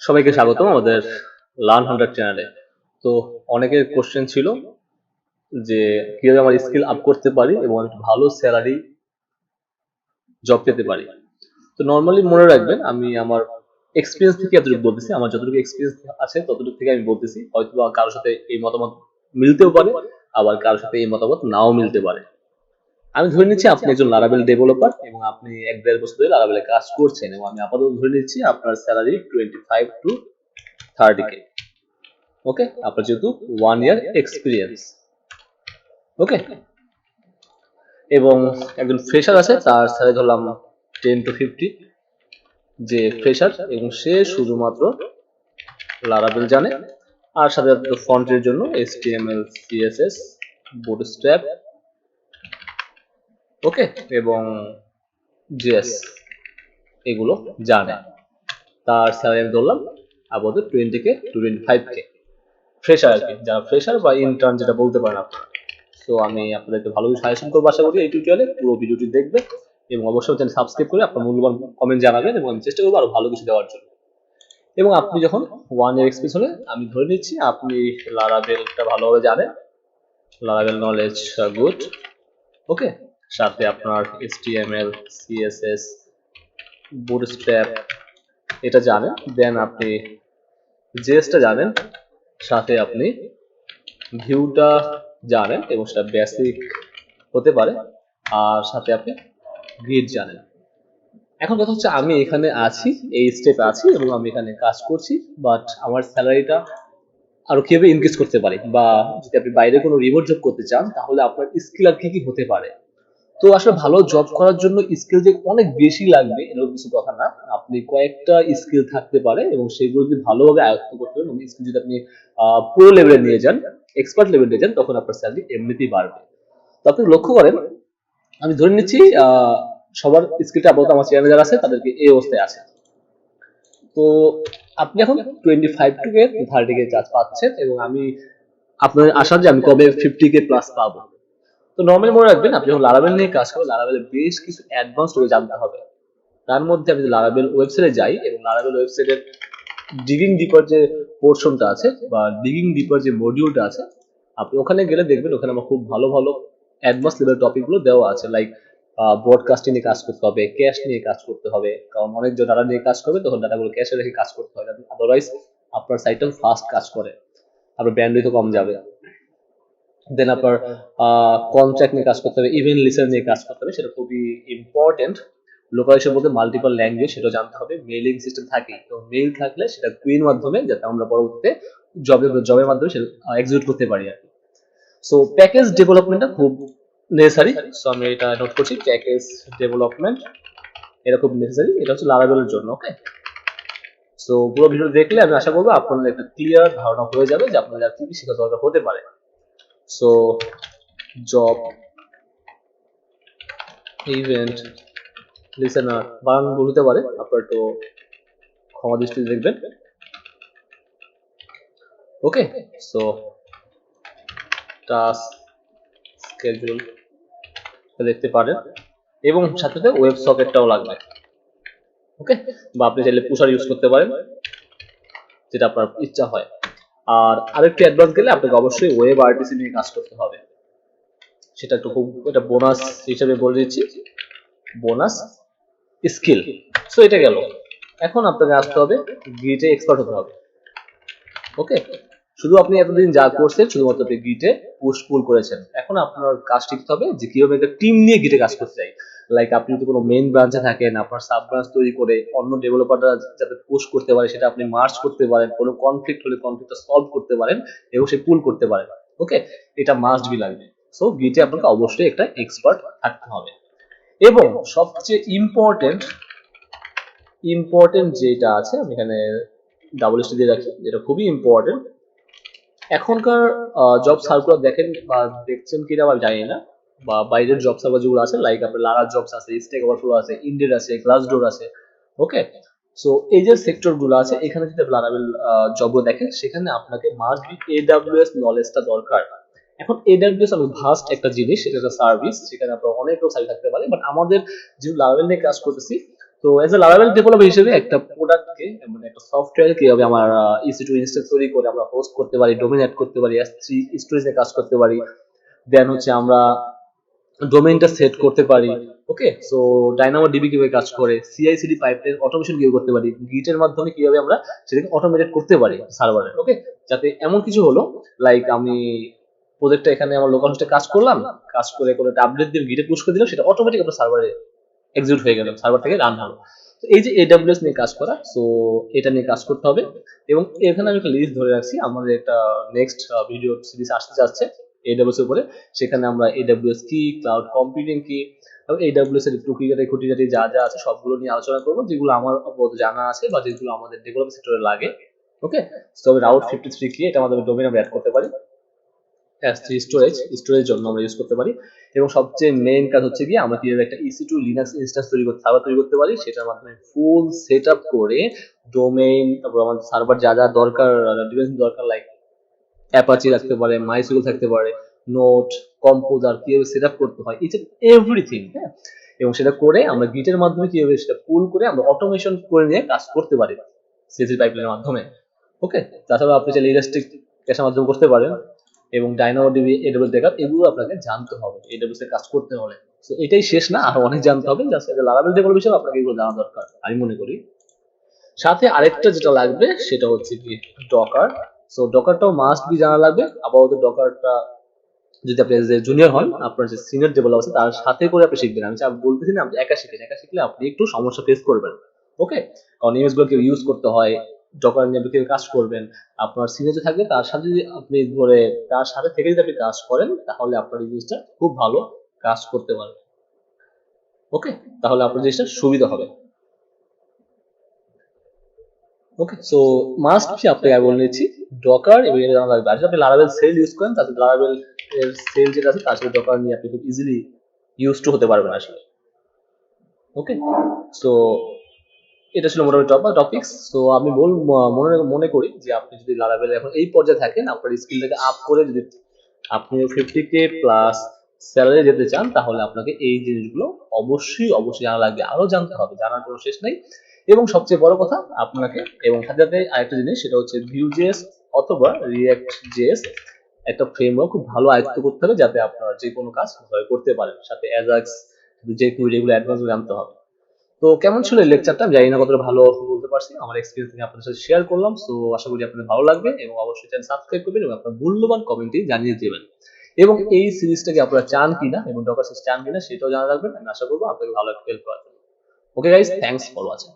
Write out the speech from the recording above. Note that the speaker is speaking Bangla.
সবাইকে স্বাগতম আমাদের লার্ন হান্ড্রেড চ্যানেলে। তো অনেকের কোশ্চেন ছিল যে কিভাবে আমার স্কিল আপ করতে পারি এবং একটু ভালো স্যালারি জব পেতে পারি। তো নর্মালি মনে রাখবেন, আমি আমার এক্সপিরিয়েন্স থেকে এতটুকু বলতেছি, আমার যতটুকু এক্সপিরিয়েন্স আছে ততটুকু থেকে আমি বলতেছি। হয়তো বা কারোর সাথে এই মতামত মিলতেও পারে, আবার কারোর সাথে এই মতামত নাও মিলতে পারে। আমি ধরে নিচ্ছি আপনি একজন লারাবেল ডেভেলপার এবং আপনি 1-1.5 বছর ধরে লারাবেলে কাজ করছেন, এবং আমি আপাতত ধরে নিচ্ছি আপনার স্যালারি 25 to 30K। ওকে, আপনার যেহেতু 1 ইয়ার এক্সপিরিয়েন্স। ওকে, এবং একজন ফ্রেশার আছে, তার স্যালারি ধরলাম 10 to 15, যে ফ্রেশার এবং সে শুধুমাত্র লারাবেল জানে, আর সাথে ফন্টের জন্য HTML CSS বুটস্ট্র্যাপ, ওকে, এবং JS এগুলো জানে। তার স্যালারি আমি ধরলাম আপাতত 20K to 25K। ফ্রেশার আর কি, যারা ফ্রেশার বা ইন্টার্ন যেটা বলতে পারেন আপনারা। তো আমি আপনাদেরকে ভালো সাজেশন করবো আশা করি এই টিউটোরিয়ালে। পুরো ভিডিওটি দেখবেন এবং অবশ্যই চ্যানেল সাবস্ক্রাইব করে আপনার মূল্যবান কমেন্ট জানাবেন, এবং আমি চেষ্টা করবো আরো ভালো কিছু দেওয়ার জন্য। এবং আপনি যখন 1 ইয়ার এক্সপিরিয়েন্স হলে, আমি ধরে নিচ্ছি আপনি লারাবেলটা ভালোভাবে জানেন, লারাবেল নলেজ গুড। ওকে, সাথে আপনার HTML CSS বুটস্ট্র্যাপ এটা জানেন, দেন আপনি জেএসটা জানেন, সাথে আপনি ভিউটা জানেন এবং সেটা বেসিক হতে পারে, আর সাথে আপনি গ্রিড জানেন। এখন কথা হচ্ছে, আমি এখানে আছি, এই স্টেপে আছি এবং আমি এখানে কাজ করছি, বাট আমার স্যালারিটা আরো কিভাবে ইনক্রিজ করতে পারি, বা যদি আপনি বাইরে কোনো রিমোট জব করতে চান তাহলে আপনার স্কিল আর কি কি হতে পারে। তো আসলে ভালো জব করার জন্য স্কিল যে অনেক বেশি লাগবে এরকম কিছু কথা না। আপনি কয়েকটা স্কিল থাকতে পারে এবং সেগুলো যদি ভালোভাবে আয়ত্ত করতে পারেন, এবং স্কিল যদি আপনি প্রো লেভেলে নিয়ে যান, এক্সপার্ট লেভেলে নিয়ে যান, তখন আপনার স্যালারি এমনিতেই বাড়বে। তো আপনি লক্ষ্য করেন, আমি ধরে নিচ্ছি সবার স্কিলটা আপাতত আমার চ্যানেলে যারা আছে তাদেরকে এই অবস্থায় আছে। তো আপনি এখন 25 to 30K চার্জ পাচ্ছেন, এবং আমি আপনার আশা যে আমি কবে 50K প্লাস পাবো। তো নর্মালি মনে রাখবেন, আপনি যখন লারাবেল নিয়ে কাজ করবেন, লারাবেলের বেশ কিছু অ্যাডভান্স ওয়ে জানতে হবে। তার মধ্যে আমি যদি লারাবেল ওয়েবসাইটে যাই এবং লারাবেল ওয়েবসাইটের ডিগিং ডিপার যে পোর্শনটা আছে বা ডিগিং ডিপার যে মডিউলটা আছে, আপনি ওখানে গেলে দেখবেন ওখানে আমার খুব ভালো ভালো অ্যাডভান্স লেভেল টপিকগুলো দেওয়া আছে। লাইক ব্রডকাস্টিং নিয়ে কাজ করতে হবে, ক্যাশ নিয়ে কাজ করতে হবে, কারণ অনেকজন ডাটা নিয়ে কাজ করবে, তখন ডাটাগুলো ক্যাশে রেখে কাজ করতে হবে, আদারওয়াইজ আপনার সাইটটা ফাস্ট কাজ করে, আপনার ব্যান্ডউইথও কম যাবে। দেন আপনার কন্ট্রাক্ট নিয়ে কাজ করতে হবে, ইভেন্ট লিসেন নিয়ে কাজ করতে হবে, সেটা খুবই ইম্পর্টেন্ট। লোকালাইজেশন বলতে মাল্টিপল ল্যাঙ্গুয়েজ, সেটা জানতে হবে। মেইলিং সিস্টেম থাকেই, তো মেইল থাকলে সেটা কুইন মাধ্যমে, যাতে আমরা পরবর্তীতে জবের মাধ্যমে সেটা এক্সিকিউট করতে পারি আর কি। সো প্যাকেজ ডেভেলপমেন্টটা খুব নেসেসারি। সো আমি এটা নোট করছি, প্যাকেজ ডেভেলপমেন্ট এটা খুব নেসেসারি, এটা হচ্ছে লারাবেলের জন্য। ওকে, সো পুরো ভিডিও দেখলে আমি আশা করবো আপনাদের একটা ক্লিয়ার ধারণা হয়ে যাবে যে আপনাদের আর কি কি শেখা দরকার হতে পারে। সো জব ইভেন্ট লিসেনার, বানান ভুল হতে পারে, আপনার একটু ক্ষমা দৃষ্টিতে দেখবেন। ওকে, সো টাস্ক স্কেজুল দেখতে পারেন, এবং সাথে সাথে ওয়েব সকেটটাও লাগবে। ওকে, বা আপনি চাইলে পুশার ইউজ করতে পারেন, যেটা আপনার ইচ্ছা হয়। আর আরেকটু অ্যাডভান্স গেলে আপনাকে অবশ্যই ওয়েব আরটিসি নিয়ে কাজ করতে হবে, সেটা একটু খুব এটা বোনাস হিসেবে বলে দিচ্ছি, বোনাস স্কিল। সো এটা গেল। এখন আপনাকে আসতে হবে গিটে এক্সপার্ট হতে হবে। ওকে, শুধু আপনি এতদিন যা করছেন শুধুমাত্র আপনি গিটে পুশ পুল করেছেন, এখন আপনার কাজ শিখতে হবে যে কিভাবে একটা টিম নিয়ে গিটে কাজ করতে চাই। লাইক আপনি যদি কোনো মেইন ব্রাঞ্চে থাকেন, আপনার সাব ব্রাঞ্চ তৈরি করে অন্য ডেভেলপাররা যাতে পুশ করতে পারে, সেটা আপনি মার্চ করতে পারেন, কোনো কনফ্লিক্ট হলে কনফ্লিক্টটা সলভ করতে পারেন এবং সে পুল করতে পারেন। ওকে, এটা মাস্ট বি লাগবে। সো গিটে আপনাকে অবশ্যই একটা এক্সপার্ট থাকতে হবে। এবং সবচেয়ে ইম্পর্টেন্ট ইম্পর্টেন্ট যেটা আছে, আমি এখানে ডাবল স্টি দিয়ে রাখি, যেটা খুবই ইম্পর্টেন্ট। এখনকার জব সার্কুলার দেখেন বা দেখছেন কিনা আমি জানি না, বা বাইরের জব সার্কুলার যেগুলো আছে, লাইক আপনার লারা জবস আছে, স্টেক ওভারফ্লো আছে, ইন্ডেড আছে, গ্লাসডোর আছে। ওকে, সো এই যে সেক্টর গুলো আছে, এখানে যদি আপনি লারাবেল জবগুলো দেখেন, সেখানে আপনাকে মাস্ট বি এডাব্লিউএস নলেজটা দরকার। এখন এডাব্লিউএস অনেক ভাস্ট একটা জিনিস, এটা একটা সার্ভিস, সেখানে আপনার অনেক সার্ভিস থাকতে পারে, বাট আমাদের যেহেতু লারাবেল নিয়ে কাজ করতেছি, তো এজ এ লারাভেল ডেভেলপার হিসেবে একটা প্রোডাক্টকে মানে একটা সফটওয়্যার কিভাবে আমার EC2 ইনস্ট্যান্স তৈরি করে আমরা হোস্ট করতে পারি, ডোমেইন অ্যাড করতে পারি, S3 স্টোরেজে কাজ করতে পারি, দেন হচ্ছে আমরা ডোমেইনটা সেট করতে পারি। ওকে, সো ডাইনামো ডিবি কিভাবে কাজ করে, CI/CD পাইপলাইন অটোমেশন কিভাবে করতে পারি, গিটের মাধ্যমে কিভাবে আমরা সেটাকে অটোমেটেড করতে পারি সার্ভারে। ওকে, যাতে এমন কিছু হলো লাইক আমি প্রজেক্টটা এখানে আমার লোকাল হোস্টে কাজ করলাম, কাজ করে কোনো একটা আপডেট দিয়ে গিটে পুশ করে দিলাম, সেটা অটোমেটিক আপনার সার্ভারে এক্সিকিউট হয়ে গেল, সার্ভার থেকে রান হলো। তো এই যে AWS নিয়ে কাজ করা, সো এটা নিয়ে কাজ করতে হবে। এবং এখানে আমি একটা লিস্ট ধরে রাখছি, আমাদের একটা নেক্সট ভিডিও সিরিজ আসতে যাচ্ছে AWS এর উপরে। সেখানে আমরা AWS কি, ক্লাউড কম্পিউটিং কি, এবং AWS এর টুকিটাটি খুঁটিনাটি যা যা আছে সবগুলো নিয়ে আলোচনা করবো, যেগুলো আমার আপাতত জানা আছে বা যেগুলো আমাদের ডেভেলপমেন্ট সেক্টরে লাগে। ওকে, তবে রাউট 53 কি, এটা আমাদের ডোমেইন আমরা অ্যাড করতে পারি। S3 স্টোরেজ জন্য আমরা ইউজ করতে পারি। এবং সবচেয়ে মেইন কাজ হচ্ছে কি, আমরা কিভাবে একটা EC2 লিনাক্স ইনস্ট্যান্স তৈরি করতে, সার্ভার তৈরি করতে পারি, সেটার মাধ্যমে ফুল সেটআপ করে ডোমেইন, তারপর আমাদের সার্ভার যা যা দরকার, ডিভাইস দরকার, লাইক অ্যাপাচি থাকতে পারে, মাইসিকুয়েল থাকতে পারে, নোট, কম্পোজার কিভাবে সেটআপ করতে হয়, ইটস এভরিথিং। হ্যাঁ, এবং সেটা করে আমরা গিটের মাধ্যমে কিভাবে সেটা পুল করে আমরা অটোমেশন করে নিয়ে কাজ করতে পারি CI/CD পাইপলাইনের মাধ্যমে। ওকে, তাছাড়া আপনি চাইলে ইলাস্টিক ক্যাশের মাধ্যমে করতে পারেন, এবং ডাইনামো ডিবি, AWS ব্যাকআপ, এগুলো আপনাকে জানতে হবে AWS এ কাজ করতে হলে। তো এটাই শেষ না, আরো অনেক জানতে হবে, জাস্ট লারাভেল ডেভেলপার হিসেবে আপনাকে এগুলো জানা দরকার আমি মনে করি। সাথে আরেকটা যেটা লাগবে সেটা হচ্ছে কি ডকার। সো ডকারটাও মাস্ট বি জানা লাগবে। আপাতত ডকারটা যদি আপনি যে জুনিয়র হন, আপনার যে সিনিয়র ডেভেলপার আছে তার সাথে করে আপনি শিখবেন। আমি বলতেছি না আপনি একা শিখেন, একা শিখলে আপনি একটু সমস্যা ফেস করবেন। ওকে, কারণ ইমেজগুলোকে ইউজ করতে হয়, ডকার নিয়ে আপনি কাজ করবেন, আপনার সিনিয়র যে থাকবে তার সাথে যদি আপনি ধরে তার সাথে থেকে যদি আপনি কাজ করেন, তাহলে আপনার এই জিনিসটা খুব ভালো কাজ করতে পারবে। ওকে, তাহলে আপনার জিনিসটা সুবিধা হবে। ওকে, সো মাস্ট বি আপনাকে আমি বলে নিচ্ছি ডকার এবং এটা জানা লাগবে। আর যদি আপনি লারাভেল সেল ইউজ করেন, তাহলে লারাভেল এর সেল যেটা আছে তার সাথে ডকার নিয়ে আপনি খুব ইজিলি ইউজ টু হতে পারবেন আসলে। ওকে, সো এটা ছিল মোটামুটি টপিক্স। তো আমি মনে করি যে আপনি যদি লারাভেল এখন এই পর্যায়ে থাকেন, আপনার স্কিলটাকে আপ করে যদি আপনি 50K প্লাস স্যালারি যেতে চান, তাহলে আপনাকে এই জিনিসগুলো অবশ্যই অবশ্যই জানা লাগবে, আরো জানতে হবে, জানার কোনো শেষ নেই। এবং সবচেয়ে বড় কথা আপনাকে, এবং সাথে সাথে আরেকটা জিনিস সেটা হচ্ছে Vue.js অথবা React.js একটা ফ্রেমওয়ার্ক খুব ভালো আয়ত্ত করতে হবে, যাতে আপনারা যে কোনো কাজ ভালো করতে পারেন। সাথে অ্যাজাক্স যে যেগুলো অ্যাডভান্স জানতে হবে। তো কেমন ছিল এই লেকচারটা, আমি জানি না কতটা ভালো বলতে পারছি, আমার এক্সপিরিয়েন্স নিয়ে আপনাদের সাথে শেয়ার করলাম। সো আশা করি আপনাদের ভালো লাগবে, এবং অবশ্যই চ্যানেল সাবস্ক্রাইব করবেন এবং আপনার মূল্যবান কমেন্টে জানিয়ে দেবেন। এবং এই সিরিজটাকে আপনারা চান কিনা এবং ডকার সিরিজ চান কিনা সেটাও জানা রাখবেন। আমি আশা করবো আপনাকে ভালো একটা হেল্প করার জন্য। Okay guys, thanks for watching.